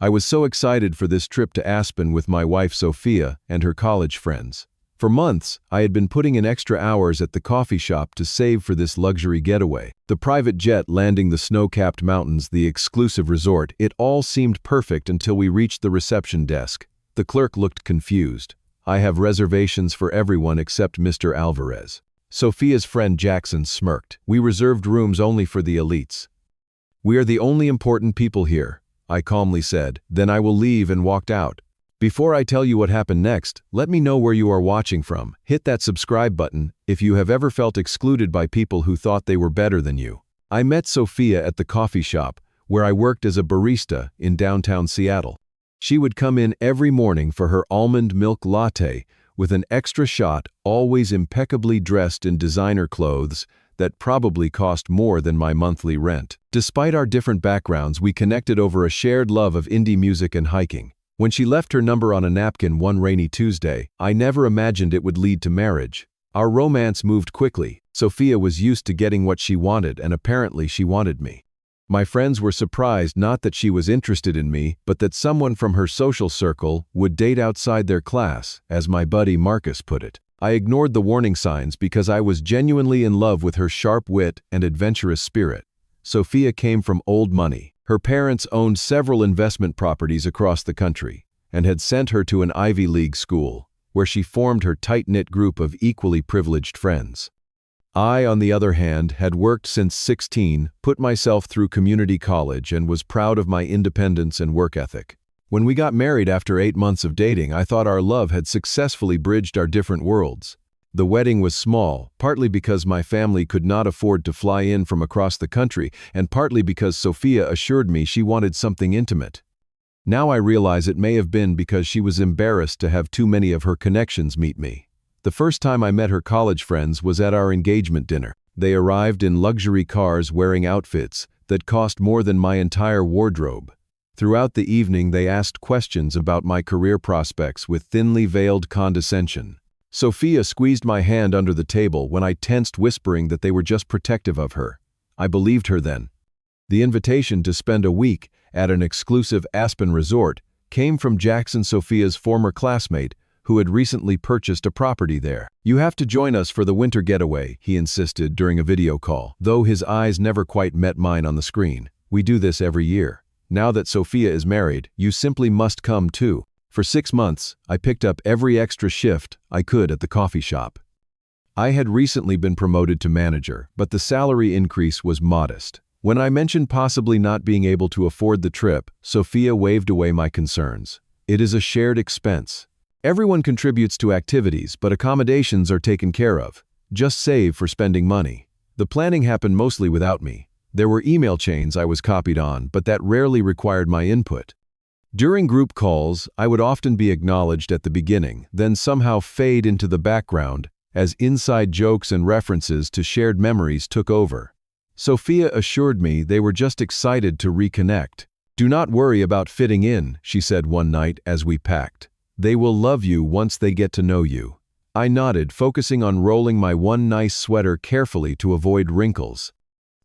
I was so excited for this trip to Aspen with my wife Sophia and her college friends. For months, I had been putting in extra hours at the coffee shop to save for this luxury getaway. The private jet landing the snow-capped mountains, the exclusive resort, it all seemed perfect until we reached the reception desk. The clerk looked confused. "I have reservations for everyone except Mr. Alvarez." Sophia's friend Jackson smirked. "We reserved rooms only for the elites." "We are the only important people here," I calmly said. "Then I will leave," and walked out. Before I tell you what happened next, let me know where you are watching from. Hit that subscribe button if you have ever felt excluded by people who thought they were better than you. I met Sophia at the coffee shop, where I worked as a barista in downtown Seattle. She would come in every morning for her almond milk latte with an extra shot, always impeccably dressed in designer clothes that probably cost more than my monthly rent. Despite our different backgrounds, we connected over a shared love of indie music and hiking. When she left her number on a napkin one rainy Tuesday, I never imagined it would lead to marriage. Our romance moved quickly. Sophia was used to getting what she wanted, and apparently she wanted me. My friends were surprised not that she was interested in me, but that someone from her social circle would date outside their class, as my buddy Marcus put it. I ignored the warning signs because I was genuinely in love with her sharp wit and adventurous spirit. Sophia came from old money. Her parents owned several investment properties across the country and had sent her to an Ivy League school, where she formed her tight-knit group of equally privileged friends. I, on the other hand, had worked since 16, put myself through community college, and was proud of my independence and work ethic. When we got married after 8 months of dating, I thought our love had successfully bridged our different worlds. The wedding was small, partly because my family could not afford to fly in from across the country, and partly because Sophia assured me she wanted something intimate. Now I realize it may have been because she was embarrassed to have too many of her connections meet me. The first time I met her college friends was at our engagement dinner. They arrived in luxury cars wearing outfits that cost more than my entire wardrobe. Throughout the evening, they asked questions about my career prospects with thinly veiled condescension. Sophia squeezed my hand under the table when I tensed, whispering that they were just protective of her. I believed her then. The invitation to spend a week at an exclusive Aspen resort came from Jackson, Sophia's former classmate, who had recently purchased a property there. "You have to join us for the winter getaway," he insisted during a video call, though his eyes never quite met mine on the screen. "We do this every year. Now that Sophia is married, you simply must come too." For 6 months, I picked up every extra shift I could at the coffee shop. I had recently been promoted to manager, but the salary increase was modest. When I mentioned possibly not being able to afford the trip, Sophia waved away my concerns. "It is a shared expense. Everyone contributes to activities, but accommodations are taken care of. Just save for spending money." The planning happened mostly without me. There were email chains I was copied on, but that rarely required my input. During group calls, I would often be acknowledged at the beginning, then somehow fade into the background as inside jokes and references to shared memories took over. Sophia assured me they were just excited to reconnect. "Do not worry about fitting in," she said one night as we packed. "They will love you once they get to know you." I nodded, focusing on rolling my one nice sweater carefully to avoid wrinkles.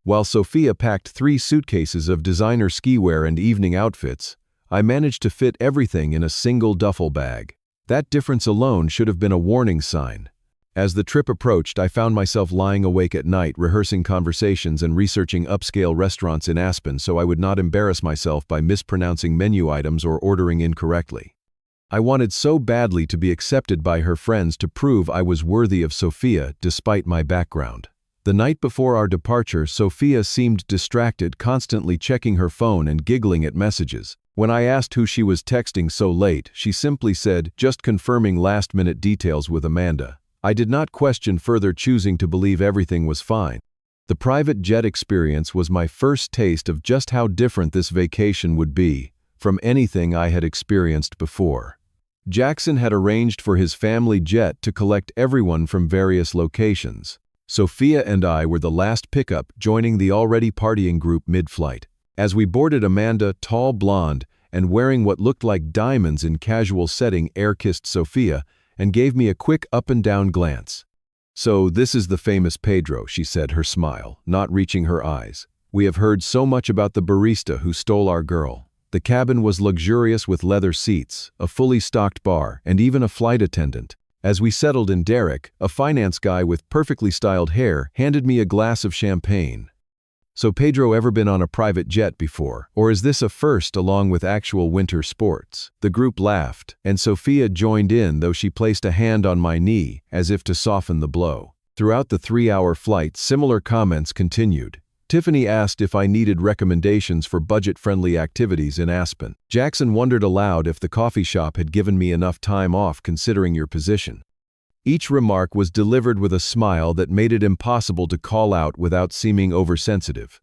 While Sophia packed 3 suitcases of designer ski wear and evening outfits, I managed to fit everything in a single duffel bag. That difference alone should have been a warning sign. As the trip approached, I found myself lying awake at night, rehearsing conversations and researching upscale restaurants in Aspen so I would not embarrass myself by mispronouncing menu items or ordering incorrectly. I wanted so badly to be accepted by her friends to prove I was worthy of Sophia despite my background. The night before our departure, Sophia seemed distracted, constantly checking her phone and giggling at messages. When I asked who she was texting so late, she simply said, "Just confirming last-minute details with Amanda." I did not question further, choosing to believe everything was fine. The private jet experience was my first taste of just how different this vacation would be from anything I had experienced before. Jackson had arranged for his family jet to collect everyone from various locations. Sophia and I were the last pickup, joining the already partying group mid-flight. As we boarded, Amanda, tall, blonde, and wearing what looked like diamonds in casual setting, air-kissed Sophia and gave me a quick up-and-down glance. "So this is the famous Pedro," she said, her smile not reaching her eyes. "We have heard so much about the barista who stole our girl. The cabin was luxurious with leather seats, a fully stocked bar, and even a flight attendant. As we settled in, Derek, a finance guy with perfectly styled hair, handed me a glass of champagne. "So Pedro ever been on a private jet before, or is this a first along with actual winter sports?" The group laughed, and Sophia joined in, though she placed a hand on my knee, as if to soften the blow. Throughout the 3-hour flight, similar comments continued. Tiffany asked if I needed recommendations for budget-friendly activities in Aspen. Jackson wondered aloud if the coffee shop had given me enough time off considering your position. Each remark was delivered with a smile that made it impossible to call out without seeming oversensitive.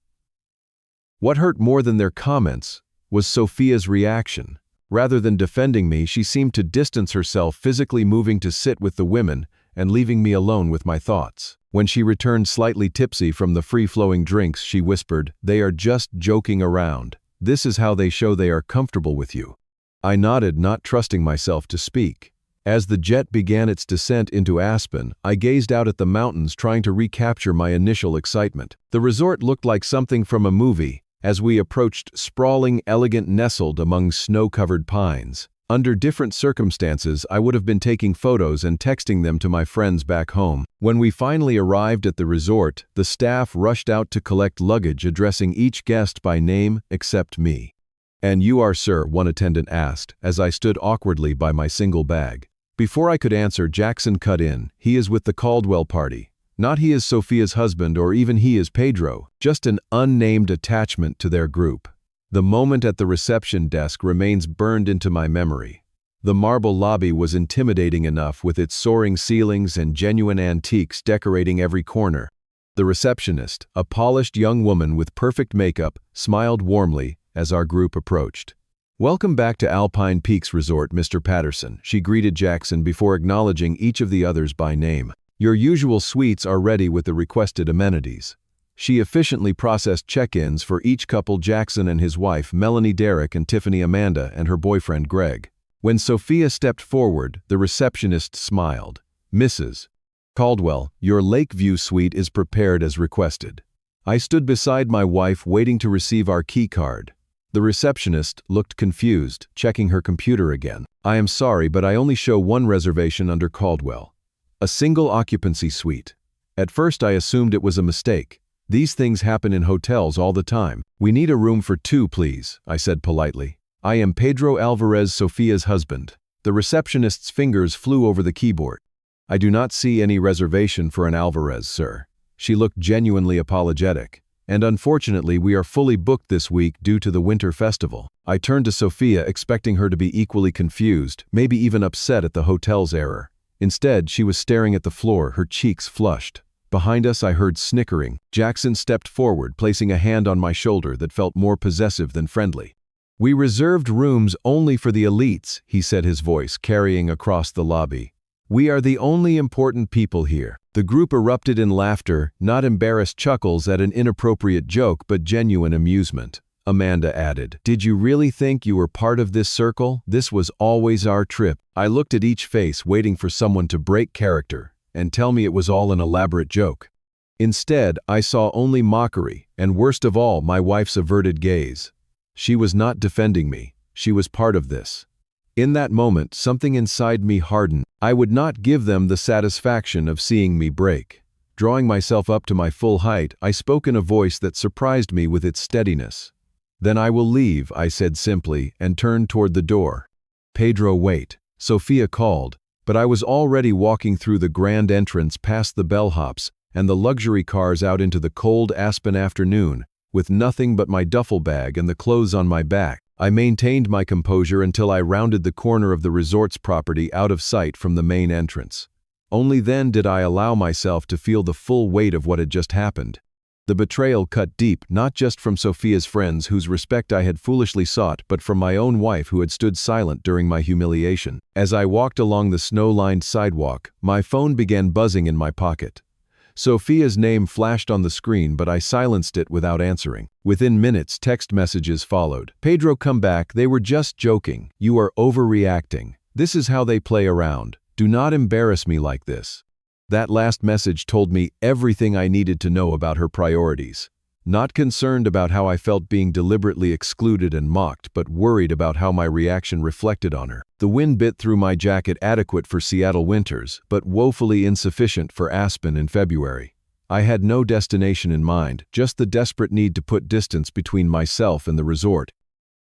What hurt more than their comments was Sophia's reaction. Rather than defending me, she seemed to distance herself, physically moving to sit with the women and leaving me alone with my thoughts. When she returned slightly tipsy from the free-flowing drinks, she whispered, "They are just joking around. This is how they show they are comfortable with you." I nodded, not trusting myself to speak. As the jet began its descent into Aspen, I gazed out at the mountains, trying to recapture my initial excitement. The resort looked like something from a movie as we approached, sprawling, elegant, nestled among snow-covered pines. Under different circumstances, I would have been taking photos and texting them to my friends back home. When we finally arrived at the resort, the staff rushed out to collect luggage, addressing each guest by name except me. "And you are, sir?" one attendant asked, as I stood awkwardly by my single bag. Before I could answer, Jackson cut in. "He is with the Caldwell party. Not he is Sophia's husband, or even he is Pedro, just an unnamed attachment to their group." The moment at the reception desk remains burned into my memory. The marble lobby was intimidating enough, with its soaring ceilings and genuine antiques decorating every corner. The receptionist, a polished young woman with perfect makeup, smiled warmly as our group approached. "Welcome back to Alpine Peaks Resort, Mr. Patterson," she greeted Jackson before acknowledging each of the others by name. "Your usual suites are ready with the requested amenities." She efficiently processed check-ins for each couple: Jackson and his wife, Melanie Derek, and Tiffany Amanda and her boyfriend, Greg. When Sophia stepped forward, the receptionist smiled. "Mrs. Caldwell, your Lakeview suite is prepared as requested." I stood beside my wife, waiting to receive our key card. The receptionist looked confused, checking her computer again. "I am sorry, but I only show one reservation under Caldwell. A single occupancy suite. At first I assumed it was a mistake. These things happen in hotels all the time. We need a room for 2, please," I said politely. "I am Pedro Alvarez, Sophia's husband." The receptionist's fingers flew over the keyboard. "I do not see any reservation for an Alvarez, sir." She looked genuinely apologetic. "And unfortunately, we are fully booked this week due to the winter festival." I turned to Sophia, expecting her to be equally confused, maybe even upset at the hotel's error. Instead, she was staring at the floor, her cheeks flushed. Behind us, I heard snickering. Jackson stepped forward, placing a hand on my shoulder that felt more possessive than friendly. "We reserved rooms only for the elites," he said, his voice carrying across the lobby. "We are the only important people here." The group erupted in laughter, not embarrassed chuckles at an inappropriate joke, but genuine amusement. Amanda added, "Did you really think you were part of this circle? This was always our trip." I looked at each face, waiting for someone to break character and tell me it was all an elaborate joke. Instead, I saw only mockery, and worst of all, my wife's averted gaze. She was not defending me. She was part of this. In that moment, something inside me hardened. I would not give them the satisfaction of seeing me break. Drawing myself up to my full height, I spoke in a voice that surprised me with its steadiness. "Then I will leave," I said simply, and turned toward the door. "Pedro, wait," Sophia called, but I was already walking through the grand entrance, past the bellhops and the luxury cars, out into the cold Aspen afternoon, with nothing but my duffel bag and the clothes on my back. I maintained my composure until I rounded the corner of the resort's property, out of sight from the main entrance. Only then did I allow myself to feel the full weight of what had just happened. The betrayal cut deep, not just from Sophia's friends, whose respect I had foolishly sought, but from my own wife, who had stood silent during my humiliation. As I walked along the snow-lined sidewalk, my phone began buzzing in my pocket. Sophia's name flashed on the screen, but I silenced it without answering. Within minutes, text messages followed. "Pedro, come back. They were just joking. You are overreacting. This is how they play around. Do not embarrass me like this." That last message told me everything I needed to know about her priorities. not concerned about how I felt being deliberately excluded and mocked, but worried about how my reaction reflected on her. The wind bit through my jacket, adequate for Seattle winters, but woefully insufficient for Aspen in February. I had no destination in mind, just the desperate need to put distance between myself and the resort.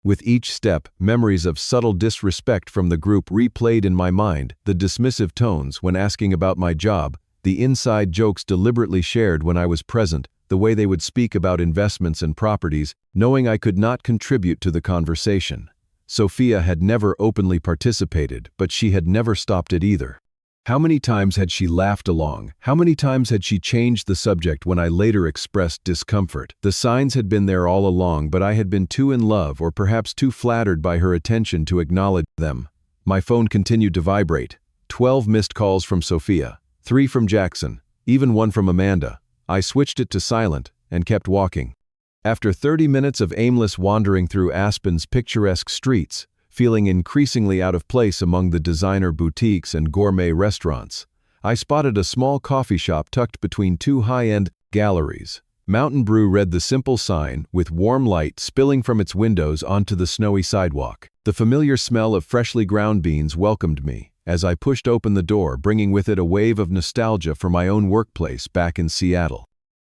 With each step, memories of subtle disrespect from the group replayed in my mind, the dismissive tones when asking about my job, the inside jokes deliberately shared when I was present, the way they would speak about investments and properties, knowing I could not contribute to the conversation. Sophia had never openly participated, but she had never stopped it either. How many times had she laughed along? How many times had she changed the subject when I later expressed discomfort? The signs had been there all along, but I had been too in love or perhaps too flattered by her attention to acknowledge them. My phone continued to vibrate. 12 missed calls from Sophia, 3 from Jackson, even 1 from Amanda. I switched it to silent and kept walking. After 30 minutes of aimless wandering through Aspen's picturesque streets, feeling increasingly out of place among the designer boutiques and gourmet restaurants, I spotted a small coffee shop tucked between 2 high-end galleries. Mountain Brew read the simple sign, with warm light spilling from its windows onto the snowy sidewalk. The familiar smell of freshly ground beans welcomed me as I pushed open the door, bringing with it a wave of nostalgia for my own workplace back in Seattle.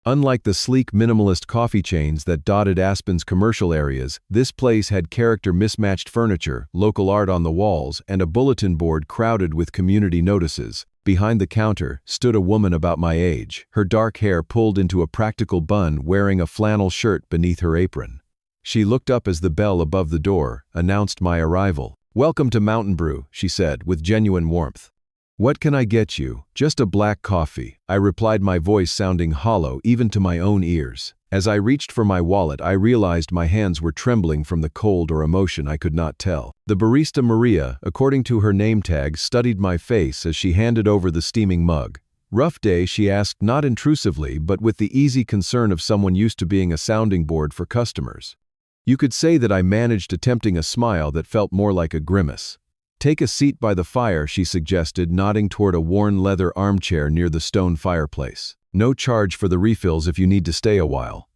Unlike the sleek minimalist coffee chains that dotted Aspen's commercial areas, this place had character-mismatched furniture, local art on the walls, and a bulletin board crowded with community notices. Behind the counter stood a woman about my age, her dark hair pulled into a practical bun, wearing a flannel shirt beneath her apron. She looked up as the bell above the door announced my arrival. "Welcome to Mountain Brew," she said, with genuine warmth. "What can I get you?" "Just a black coffee," I replied, my voice sounding hollow even to my own ears. As I reached for my wallet, I realized my hands were trembling from the cold or emotion I could not tell. The barista Maria, according to her name tag, studied my face as she handed over the steaming mug. "Rough day?" she asked, not intrusively, but with the easy concern of someone used to being a sounding board for customers. You could say that I managed attempting a smile that felt more like a grimace. "Take a seat by the fire," she suggested, nodding toward a worn leather armchair near the stone fireplace. "No charge for the refills if you need to stay a while."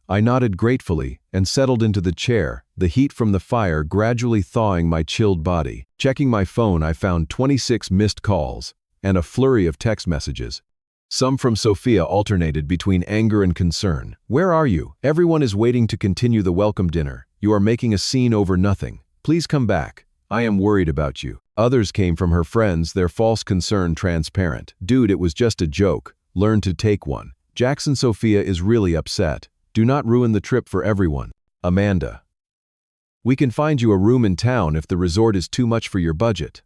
I nodded gratefully and settled into the chair, the heat from the fire gradually thawing my chilled body. Checking my phone, I found 26 missed calls and a flurry of text messages. Some from Sophia alternated between anger and concern. "Where are you? Everyone is waiting to continue the welcome dinner. You are making a scene over nothing. Please come back. I am worried about you." Others came from her friends, their false concern transparent. "Dude, it was just a joke. Learn to take one. Jackson, Sophia is really upset. Do not ruin the trip for everyone. Amanda. We can find you a room in town if the resort is too much for your budget."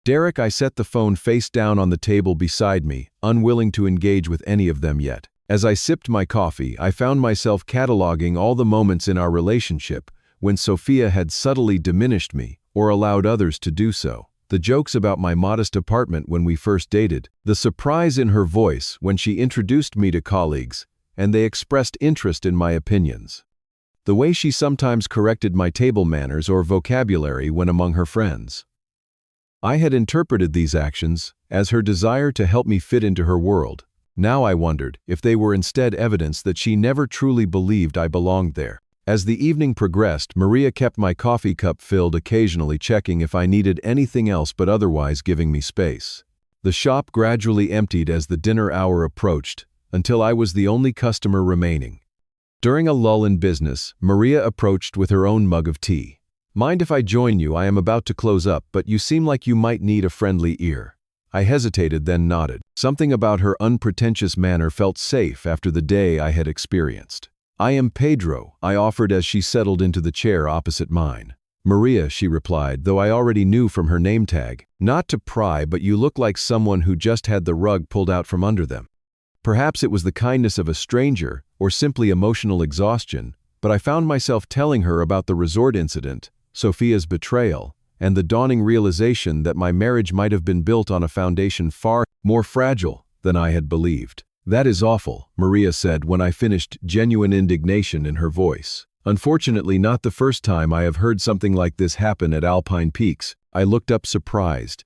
Derek, I set the phone face down on the table beside me, unwilling to engage with any of them yet. As I sipped my coffee, I found myself cataloging all the moments in our relationship when Sophia had subtly diminished me, or allowed others to do so. The jokes about my modest apartment when we first dated, the surprise in her voice when she introduced me to colleagues, and they expressed interest in my opinions. The way she sometimes corrected my table manners or vocabulary when among her friends. I had interpreted these actions as her desire to help me fit into her world. Now I wondered if they were instead evidence that she never truly believed I belonged there. As the evening progressed, Maria kept my coffee cup filled, occasionally checking if I needed anything else but otherwise giving me space. The shop gradually emptied as the dinner hour approached, until I was the only customer remaining. During a lull in business, Maria approached with her own mug of tea. "Mind if I join you? I am about to close up, but you seem like you might need a friendly ear." I hesitated, then nodded. Something about her unpretentious manner felt safe after the day I had experienced. "I am Pedro," I offered as she settled into the chair opposite mine. "Maria," she replied, though I already knew from her name tag. "Not to pry, but you look like someone who just had the rug pulled out from under them." Perhaps it was the kindness of a stranger, or simply emotional exhaustion, but I found myself telling her about the resort incident, Sophia's betrayal, and the dawning realization that my marriage might have been built on a foundation far more fragile than I had believed. "That is awful," Maria said when I finished, genuine indignation in her voice. "Unfortunately, not the first time I have heard something like this happen at Alpine Peaks." I looked up surprised.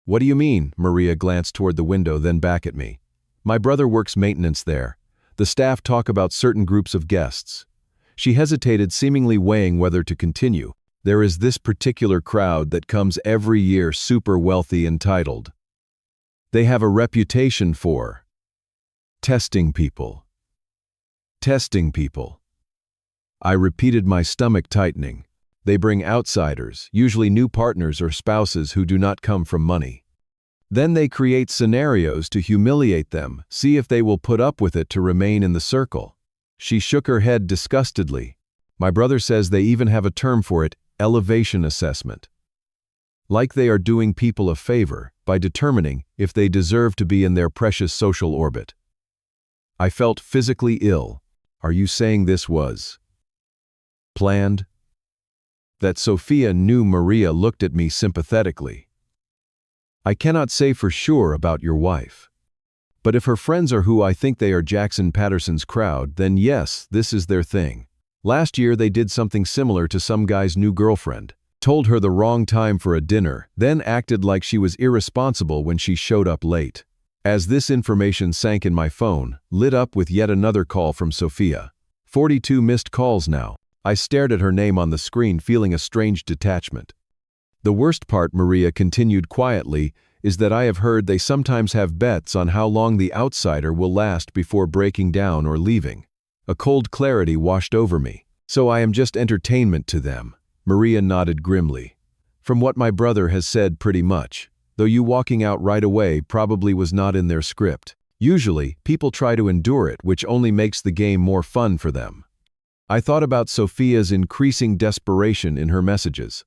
"What do you mean?" Maria glanced toward the window, then back at me. "My brother works maintenance there. The staff talk about certain groups of guests. She hesitated, seemingly weighing whether to continue. There is this particular crowd that comes every year, super wealthy, entitled. They have a reputation for testing people. Testing people. I repeated, my stomach tightening. They bring outsiders, usually new partners or spouses who do not come from money. Then they create scenarios to humiliate them, see if they will put up with it to remain in the circle. She shook her head disgustedly. My brother says they even have a term for it, elevation assessment. Like they are doing people a favor by determining if they deserve to be in their precious social orbit. I felt physically ill. Are you saying this was planned? That Sophia knew? Maria looked at me sympathetically. I cannot say for sure about your wife. But if her friends are who I think they are, Jackson Patterson's crowd, then yes, this is their thing. Last year they did something similar to some guy's new girlfriend. Told her the wrong time for a dinner, then acted like she was irresponsible when she showed up late. As this information sank in my phone, lit up with yet another call from Sophia. 42 missed calls now. I stared at her name on the screen, feeling a strange detachment. The worst part, Maria continued quietly, is that I have heard they sometimes have bets on how long the outsider will last before breaking down or leaving. A cold clarity washed over me. So I am just entertainment to them. Maria nodded grimly. From what my brother has said, pretty much. Though you walking out right away probably was not in their script. Usually, people try to endure it, which only makes the game more fun for them. I thought about Sophia's increasing desperation in her messages.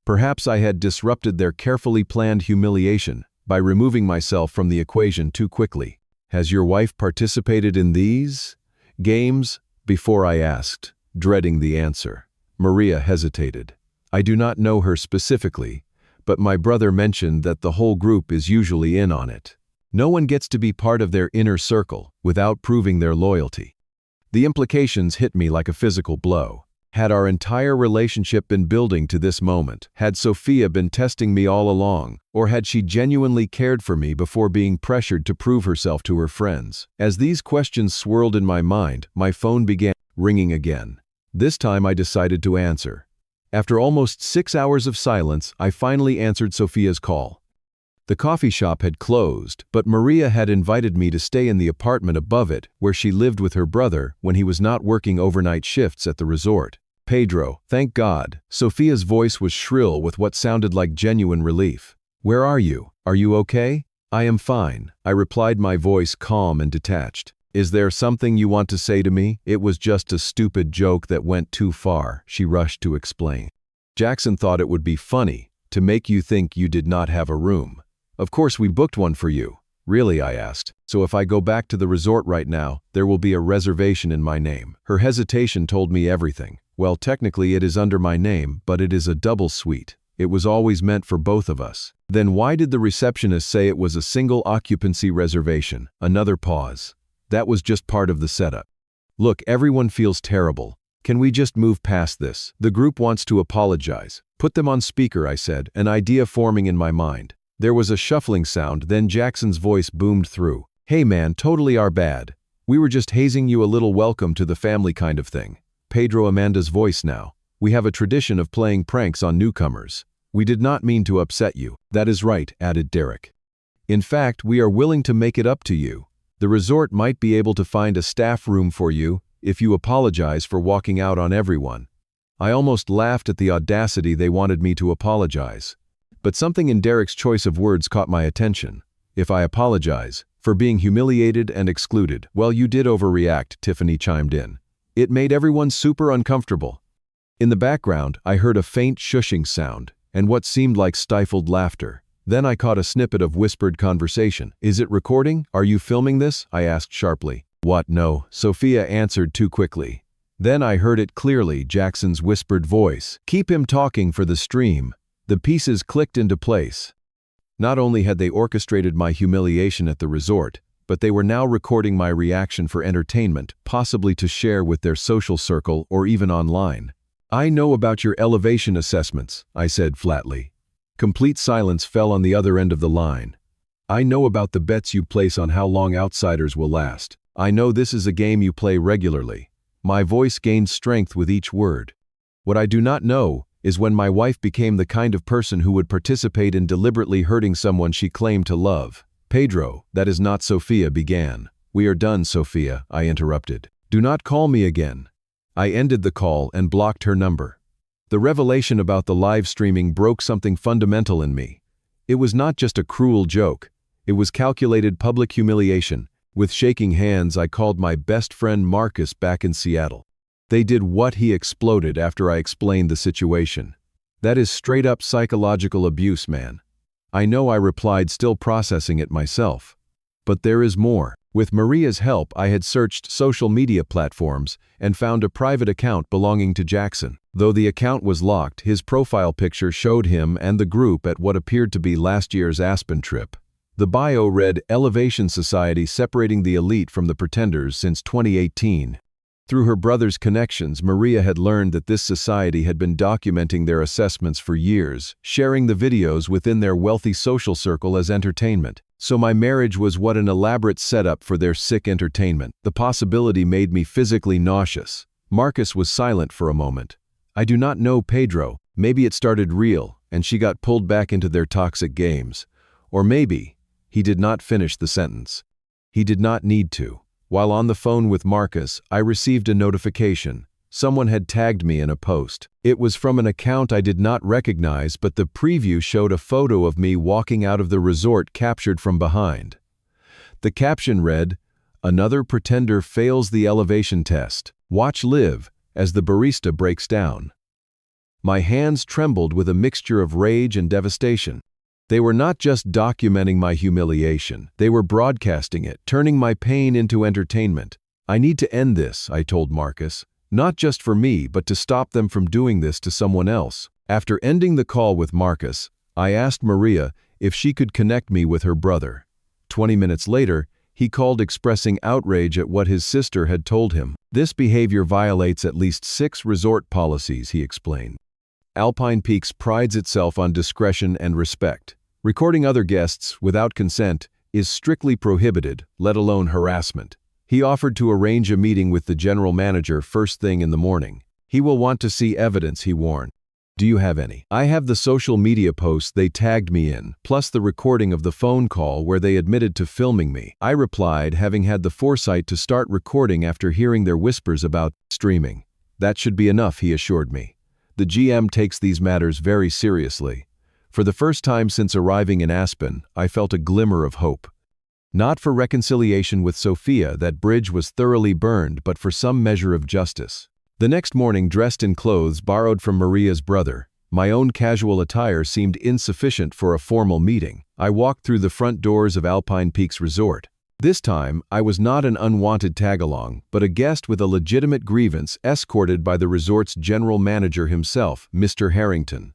Perhaps I had disrupted their carefully planned humiliation by removing myself from the equation too quickly. Has your wife participated in these games? Before I asked, dreading the answer. Maria hesitated. I do not know her specifically, but my brother mentioned that the whole group is usually in on it. No one gets to be part of their inner circle without proving their loyalty. The implications hit me like a physical blow. Had our entire relationship been building to this moment? Had Sophia been testing me all along? Or had she genuinely cared for me before being pressured to prove herself to her friends? As these questions swirled in my mind, my phone began ringing again. This time I decided to answer. After almost 6 hours of silence, I finally answered Sophia's call. The coffee shop had closed, but Maria had invited me to stay in the apartment above it, where she lived with her brother when he was not working overnight shifts at the resort. Pedro, thank God. Sophia's voice was shrill with what sounded like genuine relief. Where are you? Are you okay? I am fine, I replied, my voice calm and detached. Is there something you want to say to me? It was just a stupid joke that went too far, she rushed to explain. Jackson thought it would be funny to make you think you did not have a room. Of course we booked one for you. Really, I asked. So if I go back to the resort right now, there will be a reservation in my name. Her hesitation told me everything. Well, technically it is under my name, but it is a double suite. It was always meant for both of us. Then why did the receptionist say it was a single occupancy reservation? Another pause. That was just part of the setup. Look, everyone feels terrible. Can we just move past this? The group wants to apologize. Put them on speaker, I said, an idea forming in my mind. There was a shuffling sound, then Jackson's voice boomed through. Hey man, totally our bad. We were just hazing you a little welcome to the family kind of thing. Pedro, Amanda's voice now. We have a tradition of playing pranks on newcomers. We did not mean to upset you. That is right, added Derek. In fact, we are willing to make it up to you. The resort might be able to find a staff room for you if you apologize for walking out on everyone. I almost laughed at the audacity they wanted me to apologize. But something in Derek's choice of words caught my attention. If I apologize for being humiliated and excluded. Well, you did overreact, Tiffany chimed in. It made everyone super uncomfortable. In the background, I heard a faint shushing sound and what seemed like stifled laughter. Then I caught a snippet of whispered conversation. Is it recording? Are you filming this? I asked sharply. What? No, Sophia answered too quickly. Then I heard it clearly, Jackson's whispered voice. Keep him talking for the stream. The pieces clicked into place. Not only had they orchestrated my humiliation at the resort, but they were now recording my reaction for entertainment, possibly to share with their social circle or even online. I know about your elevation assessments, I said flatly. Complete silence fell on the other end of the line. I know about the bets you place on how long outsiders will last. I know this is a game you play regularly. My voice gained strength with each word. What I do not know is when my wife became the kind of person who would participate in deliberately hurting someone she claimed to love. Pedro, that is not Sophia, began. We are done, Sophia, I interrupted. Do not call me again. I ended the call and blocked her number. The revelation about the live streaming broke something fundamental in me. It was not just a cruel joke. It was calculated public humiliation. With shaking hands, I called my best friend Marcus back in Seattle. They did what? He exploded after I explained the situation. That is straight-up psychological abuse, man. I know, I replied, still processing it myself. But there is more. With Maria's help, I had searched social media platforms and found a private account belonging to Jackson. Though the account was locked, his profile picture showed him and the group at what appeared to be last year's Aspen trip. The bio read, Elevation Society separating the elite from the pretenders since 2018. Through her brother's connections, Maria had learned that this society had been documenting their assessments for years, sharing the videos within their wealthy social circle as entertainment. So my marriage was what an elaborate setup for their sick entertainment. The possibility made me physically nauseous. Marcus was silent for a moment. I do not know, Pedro. Maybe it started real, and she got pulled back into their toxic games. Or maybe he did not finish the sentence. He did not need to. While on the phone with Marcus, I received a notification. Someone had tagged me in a post. It was from an account I did not recognize, but the preview showed a photo of me walking out of the resort captured from behind. The caption read, Another pretender fails the elevation test. Watch live as the barista breaks down. My hands trembled with a mixture of rage and devastation. They were not just documenting my humiliation, they were broadcasting it, turning my pain into entertainment. I need to end this, I told Marcus. Not just for me, but to stop them from doing this to someone else. After ending the call with Marcus, I asked Maria if she could connect me with her brother. 20 minutes later, he called expressing outrage at what his sister had told him. This behavior violates at least 6 resort policies, he explained. Alpine Peaks prides itself on discretion and respect. Recording other guests without consent is strictly prohibited, let alone harassment. He offered to arrange a meeting with the general manager first thing in the morning. He will want to see evidence, he warned. Do you have any? I have the social media posts they tagged me in, plus the recording of the phone call where they admitted to filming me. I replied, having had the foresight to start recording after hearing their whispers about streaming. That should be enough, he assured me. The GM takes these matters very seriously. For the first time since arriving in Aspen, I felt a glimmer of hope. Not for reconciliation with Sophia, that bridge was thoroughly burned, but for some measure of justice. The next morning, dressed in clothes borrowed from Maria's brother, my own casual attire seemed insufficient for a formal meeting. I walked through the front doors of Alpine Peaks Resort. This time, I was not an unwanted tag-along, but a guest with a legitimate grievance escorted by the resort's general manager himself, Mr. Harrington.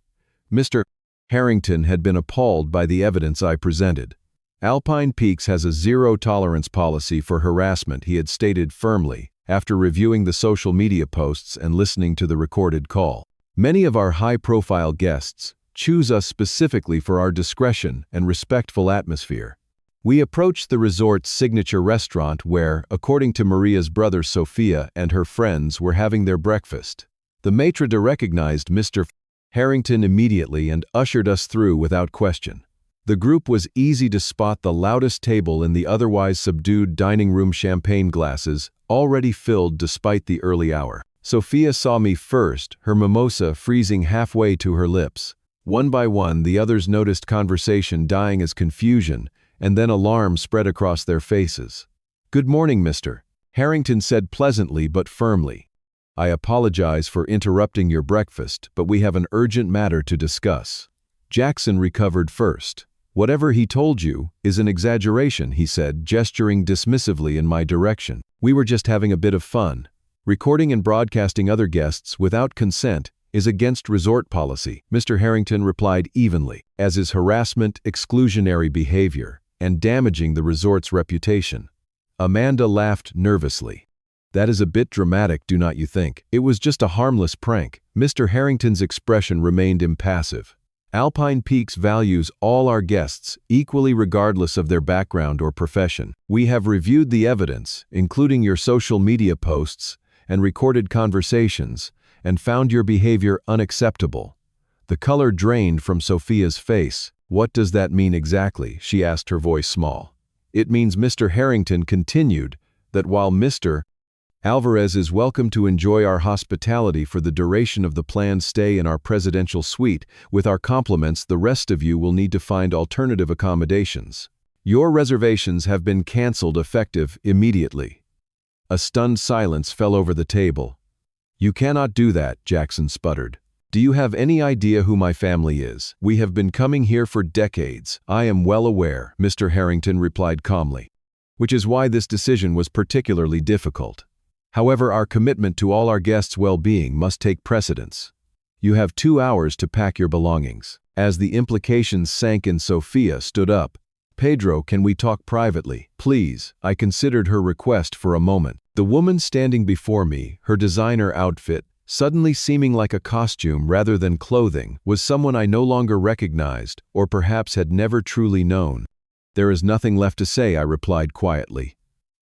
Mr. Harrington had been appalled by the evidence I presented. Alpine Peaks has a zero-tolerance policy for harassment, he had stated firmly, after reviewing the social media posts and listening to the recorded call. Many of our high-profile guests choose us specifically for our discretion and respectful atmosphere. We approached the resort's signature restaurant where, according to Maria's brother Sophia and her friends, were having their breakfast. The maitre d' recognized Mr. Harrington immediately and ushered us through without question. The group was easy to spot, the loudest table in the otherwise subdued dining room, champagne glasses already filled despite the early hour. Sophia saw me first, her mimosa freezing halfway to her lips. One by one, the others noticed conversation dying as confusion, and then alarm spread across their faces. "Good morning, Mr. Harrington said pleasantly but firmly. I apologize for interrupting your breakfast, but we have an urgent matter to discuss." Jackson recovered first. "Whatever he told you is an exaggeration," he said, gesturing dismissively in my direction. "We were just having a bit of fun. Recording and broadcasting other guests without consent is against resort policy," Mr. Harrington replied evenly, "as is harassment, exclusionary behavior, and damaging the resort's reputation." Amanda laughed nervously. "That is a bit dramatic, do not you think? It was just a harmless prank." Mr. Harrington's expression remained impassive. Alpine Peaks values all our guests equally regardless of their background or profession. We have reviewed the evidence, including your social media posts and recorded conversations, and found your behavior unacceptable. The color drained from Sophia's face. What does that mean exactly? She asked, her voice small. It means Mr. Harrington continued that while Mr. Alvarez is welcome to enjoy our hospitality for the duration of the planned stay in our presidential suite, with our compliments, the rest of you will need to find alternative accommodations. Your reservations have been canceled effective immediately. A stunned silence fell over the table. You cannot do that, Jackson sputtered. Do you have any idea who my family is? We have been coming here for decades. I am well aware, Mr. Harrington replied calmly, which is why this decision was particularly difficult. However, our commitment to all our guests' well-being must take precedence. You have 2 hours to pack your belongings. As the implications sank in, Sophia stood up. Pedro, can we talk privately? Please. I considered her request for a moment. The woman standing before me, her designer outfit, suddenly seeming like a costume rather than clothing, was someone I no longer recognized, or perhaps had never truly known. There is nothing left to say, I replied quietly.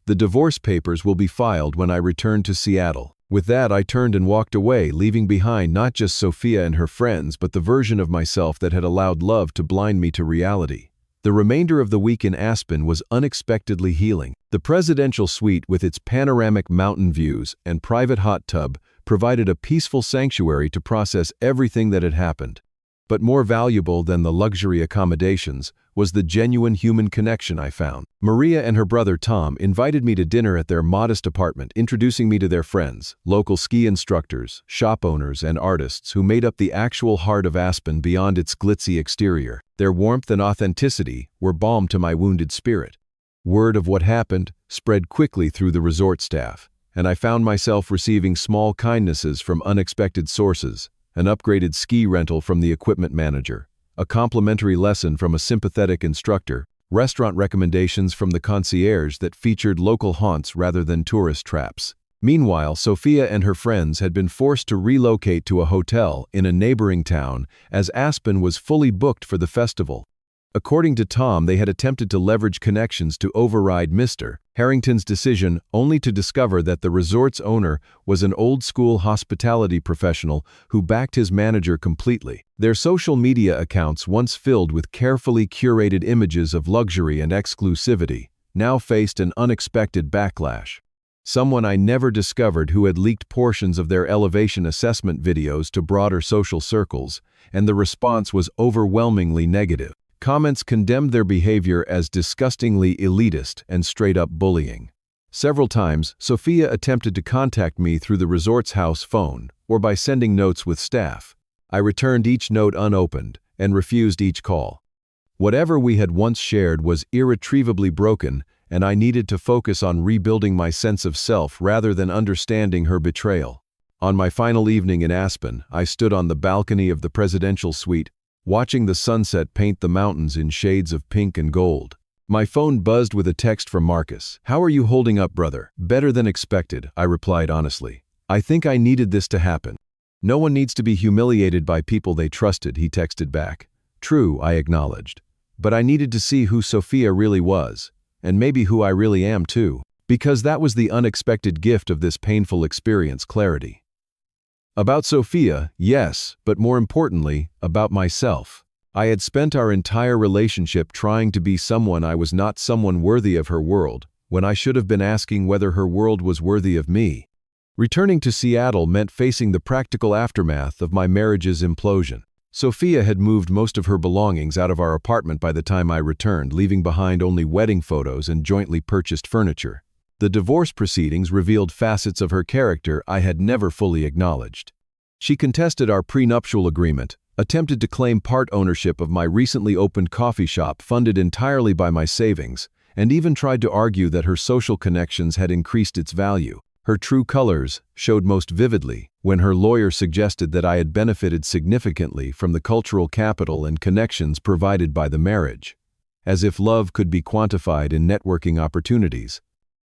The divorce papers will be filed when I return to Seattle. With that, I turned and walked away, leaving behind not just Sophia and her friends, but the version of myself that had allowed love to blind me to reality. The remainder of the week in Aspen was unexpectedly healing. The presidential suite, with its panoramic mountain views and private hot tub, provided a peaceful sanctuary to process everything that had happened. But more valuable than the luxury accommodations was the genuine human connection I found. Maria and her brother Tom invited me to dinner at their modest apartment, introducing me to their friends, local ski instructors, shop owners, and artists who made up the actual heart of Aspen beyond its glitzy exterior. Their warmth and authenticity were balm to my wounded spirit. Word of what happened spread quickly through the resort staff, and I found myself receiving small kindnesses from unexpected sources: an upgraded ski rental from the equipment manager, a complimentary lesson from a sympathetic instructor, restaurant recommendations from the concierge that featured local haunts rather than tourist traps. Meanwhile, Sophia and her friends had been forced to relocate to a hotel in a neighboring town as Aspen was fully booked for the festival. According to Tom, they had attempted to leverage connections to override Mr. Harrington's decision, only to discover that the resort's owner was an old-school hospitality professional who backed his manager completely. Their social media accounts, once filled with carefully curated images of luxury and exclusivity, now faced an unexpected backlash. Someone I never discovered who had leaked portions of their elevation assessment videos to broader social circles, and the response was overwhelmingly negative. Comments condemned their behavior as disgustingly elitist and straight-up bullying. Several times, Sophia attempted to contact me through the resort's house phone or by sending notes with staff. I returned each note unopened and refused each call. Whatever we had once shared was irretrievably broken, and I needed to focus on rebuilding my sense of self rather than understanding her betrayal. On my final evening in Aspen, I stood on the balcony of the presidential suite, watching the sunset paint the mountains in shades of pink and gold. My phone buzzed with a text from Marcus. "How are you holding up, brother?" "Better than expected," I replied honestly. "I think I needed this to happen." "No one needs to be humiliated by people they trusted," he texted back. "True," I acknowledged. "But I needed to see who Sophia really was, and maybe who I really am too." Because that was the unexpected gift of this painful experience: clarity. About Sophia, yes, but more importantly, about myself. I had spent our entire relationship trying to be someone I was not, someone worthy of her world, when I should have been asking whether her world was worthy of me. Returning to Seattle meant facing the practical aftermath of my marriage's implosion. Sophia had moved most of her belongings out of our apartment by the time I returned, leaving behind only wedding photos and jointly purchased furniture. The divorce proceedings revealed facets of her character I had never fully acknowledged. She contested our prenuptial agreement, attempted to claim part ownership of my recently opened coffee shop funded entirely by my savings, and even tried to argue that her social connections had increased its value. Her true colors showed most vividly when her lawyer suggested that I had benefited significantly from the cultural capital and connections provided by the marriage, as if love could be quantified in networking opportunities.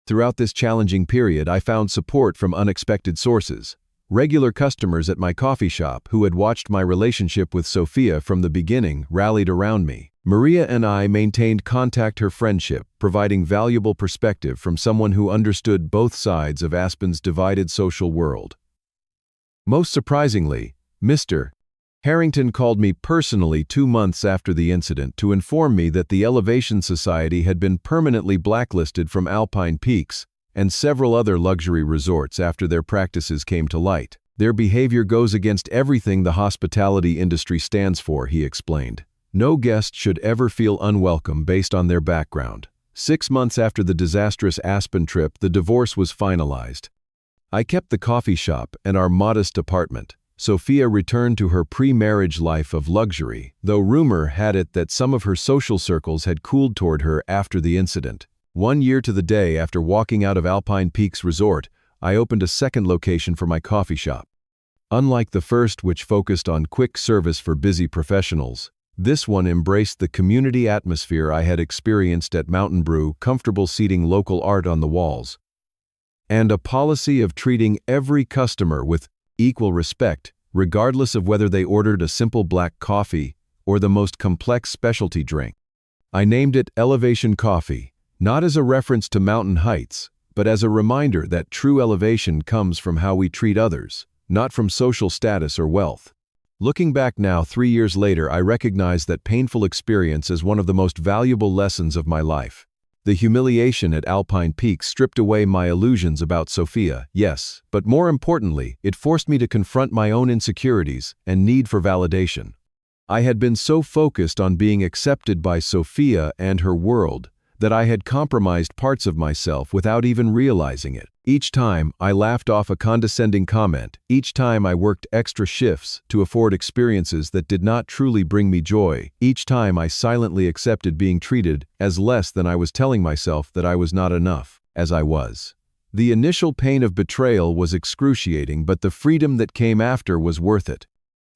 Throughout this challenging period, I found support from unexpected sources. Regular customers at my coffee shop who had watched my relationship with Sophia from the beginning rallied around me. Maria and I maintained her friendship, providing valuable perspective from someone who understood both sides of Aspen's divided social world. Most surprisingly, Mr. Harrington called me personally 2 months after the incident to inform me that the Elevation Society had been permanently blacklisted from Alpine Peaks and several other luxury resorts after their practices came to light. Their behavior goes against everything the hospitality industry stands for, he explained. No guest should ever feel unwelcome based on their background. 6 months after the disastrous Aspen trip, the divorce was finalized. I kept the coffee shop and our modest apartment. Sophia returned to her pre-marriage life of luxury, though rumor had it that some of her social circles had cooled toward her after the incident. 1 year to the day after walking out of Alpine Peaks Resort, I opened a second location for my coffee shop. Unlike the first, which focused on quick service for busy professionals, this one embraced the community atmosphere I had experienced at Mountain Brew, comfortable seating, local art on the walls, and a policy of treating every customer with equal respect, regardless of whether they ordered a simple black coffee or the most complex specialty drink. I named it Elevation Coffee, not as a reference to mountain heights, but as a reminder that true elevation comes from how we treat others, not from social status or wealth. Looking back now, 3 years later, I recognize that painful experience as one of the most valuable lessons of my life. The humiliation at Alpine Peaks stripped away my illusions about Sophia, yes, but more importantly, it forced me to confront my own insecurities and need for validation. I had been so focused on being accepted by Sophia and her world that I had compromised parts of myself without even realizing it. Each time I laughed off a condescending comment, each time I worked extra shifts to afford experiences that did not truly bring me joy, each time I silently accepted being treated as less than I was, telling myself that I was not enough, as I was. The initial pain of betrayal was excruciating, but the freedom that came after was worth it.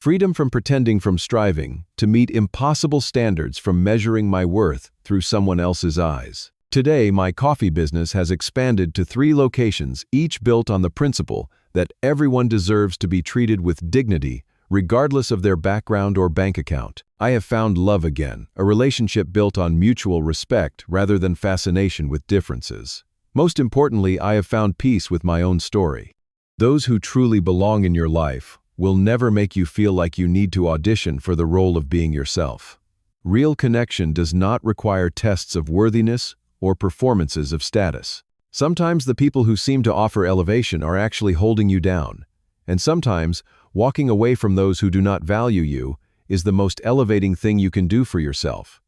Freedom from pretending, from striving to meet impossible standards, from measuring my worth through someone else's eyes. Today, my coffee business has expanded to 3 locations, each built on the principle that everyone deserves to be treated with dignity, regardless of their background or bank account. I have found love again, a relationship built on mutual respect rather than fascination with differences. Most importantly, I have found peace with my own story. Those who truly belong in your life will never make you feel like you need to audition for the role of being yourself. Real connection does not require tests of worthiness or performances of status. Sometimes the people who seem to offer elevation are actually holding you down, and sometimes walking away from those who do not value you is the most elevating thing you can do for yourself.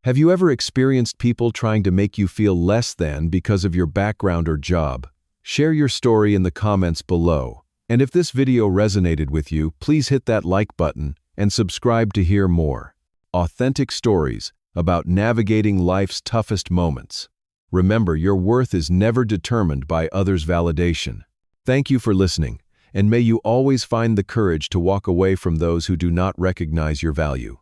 Have you ever experienced people trying to make you feel less than because of your background or job? Share your story in the comments below. And if this video resonated with you, please hit that like button and subscribe to hear more authentic stories about navigating life's toughest moments. Remember, your worth is never determined by others' validation. Thank you for listening, and may you always find the courage to walk away from those who do not recognize your value.